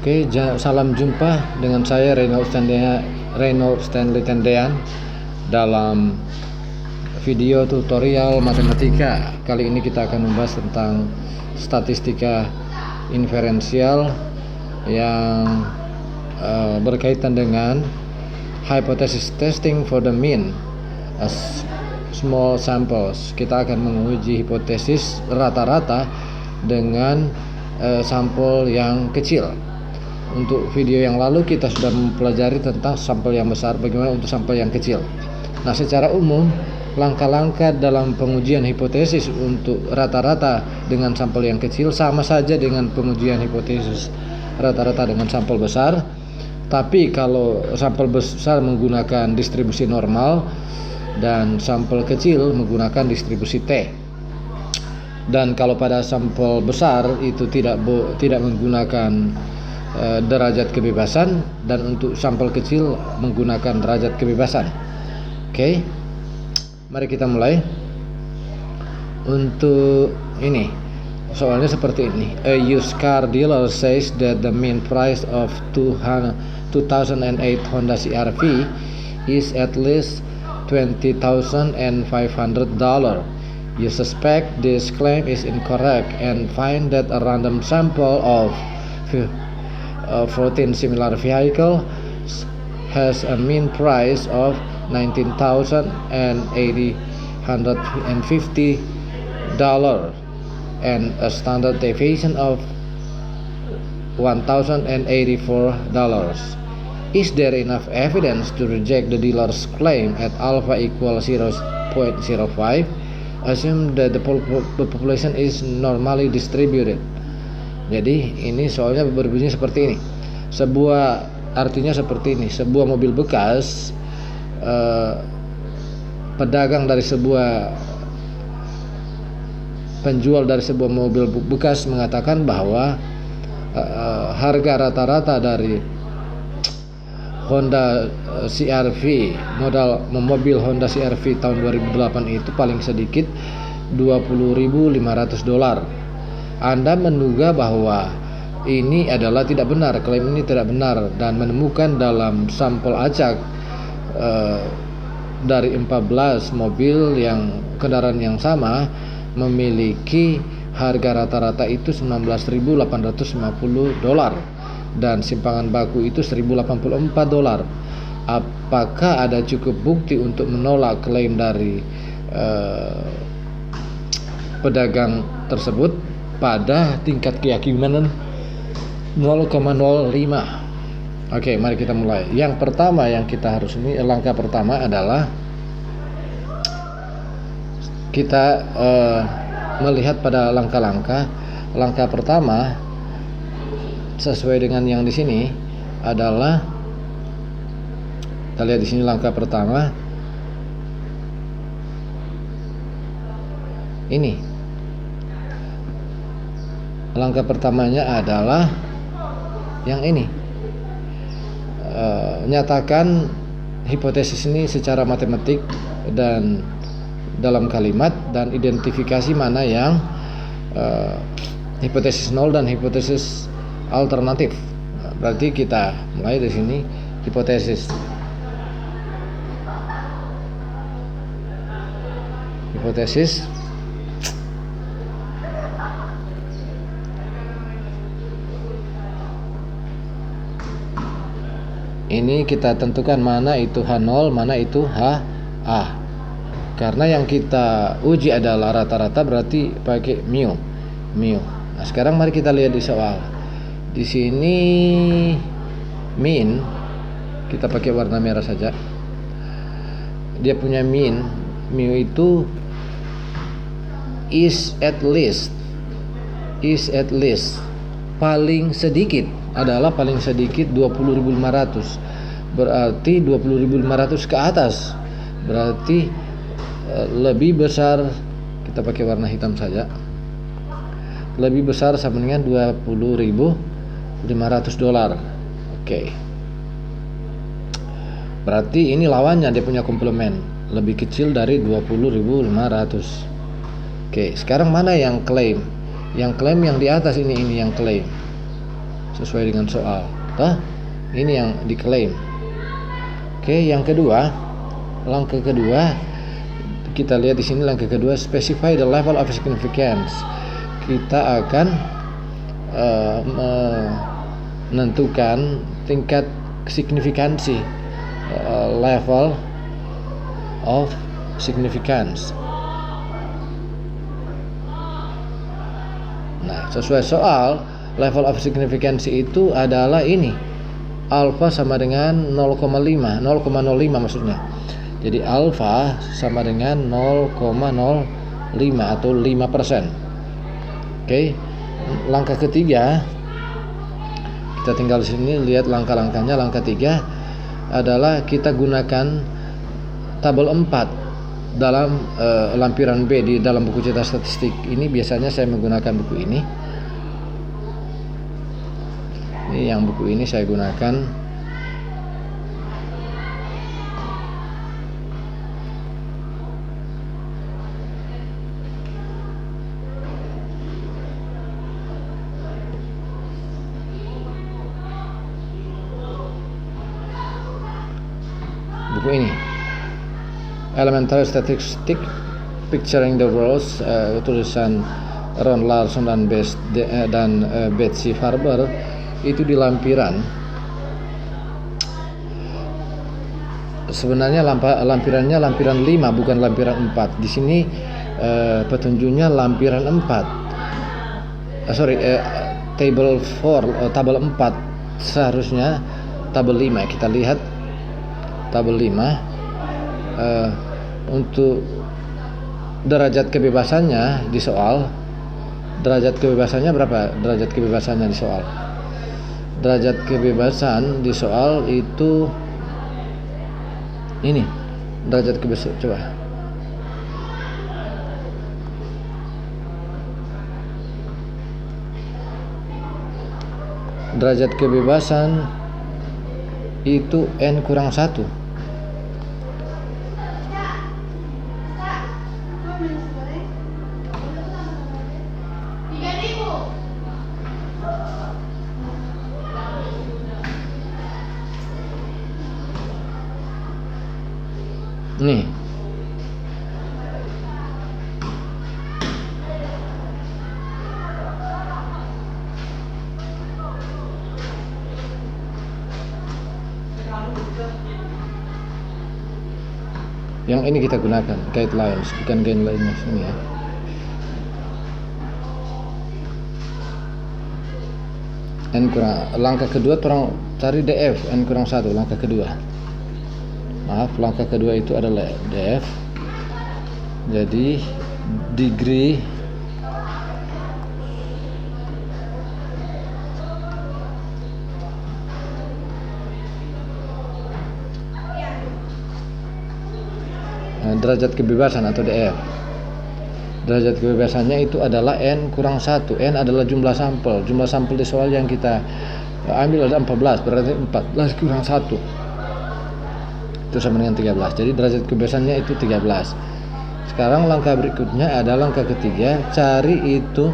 Oke, salam jumpa dengan saya Reynolds Stanley Tendean dalam video tutorial matematika. Kali ini kita akan membahas tentang statistika inferensial yang berkaitan dengan hypothesis testing for the mean as small samples. Kita akan menguji hipotesis rata-rata dengan sampel yang kecil. Untuk video yang lalu kita sudah mempelajari tentang sampel yang besar, bagaimana untuk sampel yang kecil. Nah, secara umum langkah-langkah dalam pengujian hipotesis untuk rata-rata dengan sampel yang kecil sama saja dengan pengujian hipotesis rata-rata dengan sampel besar. Tapi kalau sampel besar menggunakan distribusi normal dan sampel kecil menggunakan distribusi T. Dan kalau pada sampel besar itu tidak menggunakan derajat kebebasan, dan untuk sampel kecil menggunakan derajat kebebasan. Oke, mari kita mulai. Untuk ini soalnya seperti ini. A used car dealer says that the mean price of 2008 Honda CR-V is at least $20,500. You suspect this claim is incorrect and find that a random sample of 14 similar vehicles has a mean price of $19,850 and a standard deviation of $1,084. Is there enough evidence to reject the dealer's claim at alpha equals 0.05? Assume that the population is normally distributed. Jadi ini soalnya berbunyi seperti ini. Artinya seperti ini. Sebuah mobil bekas, penjual dari sebuah mobil bekas mengatakan bahwa harga rata-rata dari Honda CR-V, mobil Honda CR-V tahun 2008 itu paling sedikit $20.500. Anda menduga bahwa ini adalah tidak benar, klaim ini tidak benar, dan menemukan dalam sampel acak dari 14 mobil kendaraan yang sama memiliki harga rata-rata itu $19.850 dan simpangan baku itu $1.084. Apakah ada cukup bukti untuk menolak klaim dari pedagang tersebut pada tingkat keyakinan 0,05? Oke, mari kita mulai. Yang pertama yang kita harus langkah pertama adalah kita melihat pada langkah-langkah. Langkah pertama sesuai dengan yang di sini adalah, kita lihat di sini langkah pertama ini. Langkah pertamanya adalah yang ini, nyatakan hipotesis ini secara matematik dan dalam kalimat, dan identifikasi mana yang hipotesis nol dan hipotesis alternatif. Berarti kita mulai dari sini, hipotesis ini kita tentukan mana itu H0, mana itu HA. Karena yang kita uji adalah rata-rata, berarti pakai mu. Nah, sekarang mari kita lihat di soal. Di sini mean, kita pakai warna merah saja. Dia punya mean, mu itu is at least. Paling sedikit adalah paling sedikit 20.500. Berarti 20.500 ke atas. Berarti lebih besar, kita pakai warna hitam saja. Lebih besar sama dengan $20.500. Oke. Berarti ini lawannya, dia punya komplement, lebih kecil dari 20.500. Oke, sekarang mana yang klaim? Yang klaim yang di atas ini yang klaim. sesuai dengan soal. Ini yang diklaim. Oke, yang kedua, langkah kedua kita lihat di sini. Langkah kedua, specify the level of significance. Kita akan menentukan tingkat signifikansi, level of significance. Nah, sesuai soal, level of significance itu adalah ini, alfa sama dengan 0,05 maksudnya. Jadi alfa sama dengan 0,05 atau 5%. Oke, langkah ketiga kita tinggal di sini lihat langkah-langkahnya. Langkah 3 adalah kita gunakan tabel 4 dalam lampiran B di dalam buku cetak statistik. Ini biasanya saya menggunakan buku ini. Ini yang buku ini saya gunakan. Buku ini, Elementary Statistics Picturing the World, tulisan Ron Larson dan Betsy Farber. Itu di lampiran, sebenarnya lampirannya lampiran 5 bukan lampiran 4. Di sini petunjuknya lampiran 4. Table 4, tabel 4. Seharusnya tabel 5. Kita lihat tabel 5. Untuk derajat kebebasannya di soal, derajat kebebasannya berapa? Derajat kebebasannya di soal, derajat kebebasan di soal itu ini, derajat kebebasan, coba derajat kebebasan itu N kurang 1. Nih, yang ini kita gunakan guidelines, bukan guidelines ini ya. N kurang, langkah kedua tolong cari DF N kurang 1. Langkah kedua, maaf, langkah kedua itu adalah DF. Jadi degree derajat kebebasan atau DF. Derajat kebebasannya itu adalah N kurang 1. N adalah jumlah sampel. Jumlah sampel di soal yang kita ambil ada 14, berarti 14 kurang 1 itu sama dengan 13. Jadi derajat kebebasannya itu 13. Sekarang langkah berikutnya adalah langkah ketiga, cari itu